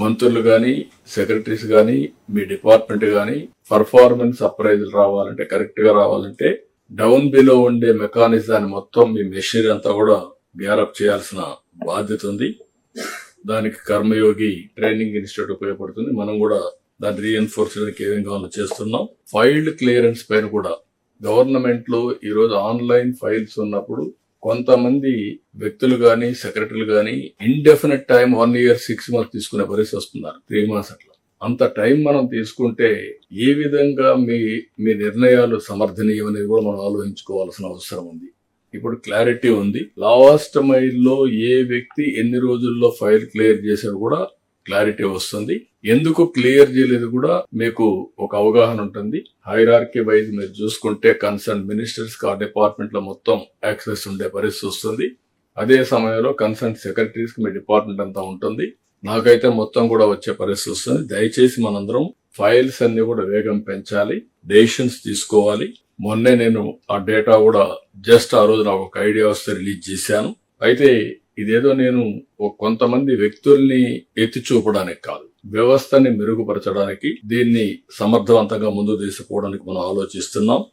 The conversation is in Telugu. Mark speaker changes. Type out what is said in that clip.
Speaker 1: మంత్రులు గాని, సెక్రటరీస్ గాని, మీ డిపార్ట్మెంట్ గాని పర్ఫార్మెన్స్ అప్రైజల్ రావాలంటే, కరెక్ట్ గా రావాలంటే డౌన్ బిలో ఉండే మెకానిజాన్ని మొత్తం మీ మెషినరీ అంతా కూడా గ్యారప్ చేయాల్సిన బాధ్యత ఉంది. దానికి కర్మయోగి ట్రైనింగ్ ఇన్స్టిట్యూట్ ఉపయోగపడుతుంది. మనం కూడా దాన్ని రీఎన్ఫోర్స్ చేయడానికి ఏమేం కావాలో చేస్తున్నాం. ఫైల్డ్ క్లియరెన్స్ పైన కూడా గవర్నమెంట్ లో ఈరోజు ఆన్లైన్ ఫైల్స్ ఉన్నప్పుడు కొంతమంది వ్యక్తులు గాని, సెక్రటరీలు గాని ఇండెఫినెట్ టైం 1 year 6 months తీసుకునే పరిస్థితి వస్తున్నారు. 3 months అట్లా. అంత టైం మనం తీసుకుంటే ఏ విధంగా మీ నిర్ణయాలు సమర్థనీయం అనేది కూడా మనం ఆలోచించుకోవాల్సిన అవసరం ఉంది. ఇప్పుడు క్లారిటీ ఉంది. లాస్ట్ మైల్లో ఏ వ్యక్తి ఎన్ని రోజుల్లో ఫైల్ క్లియర్ చేశారు కూడా క్లారిటీ వస్తుంది. ఎందుకు క్లియర్ చేయలేదు కూడా మీకు ఒక అవగాహన ఉంటుంది. హైరార్కీ వైజ్ మీరు చూసుకుంటే కన్సర్న్ మినిస్టర్స్ కి ఆ డిపార్ట్మెంట్ లో మొత్తం యాక్సెస్ ఉండే పరిస్థితి వస్తుంది. అదే సమయంలో కన్సర్న్ సెక్రటరీస్ కి మీ డిపార్ట్మెంట్ అంతా ఉంటుంది. నాకైతే మొత్తం కూడా వచ్చే పరిస్థితి వస్తుంది. దయచేసి మనందరం ఫైల్స్ అన్ని కూడా వేగం పెంచాలి, డెసిషన్స్ తీసుకోవాలి. మొన్నే నేను ఆ డేటా కూడా జస్ట్ ఆ రోజు నాకు ఒక ఐడియా వస్తే రిలీజ్ చేశాను. అయితే ఇదేదో నేను కొంతమంది వ్యక్తుల్ని ఎత్తి చూపడానికి కాదు, వ్యవస్థని మెరుగుపరచడానికి, దీన్ని సమర్థవంతంగా ముందుకు తీసుకుపోవడానికి మనం ఆలోచిస్తున్నాం.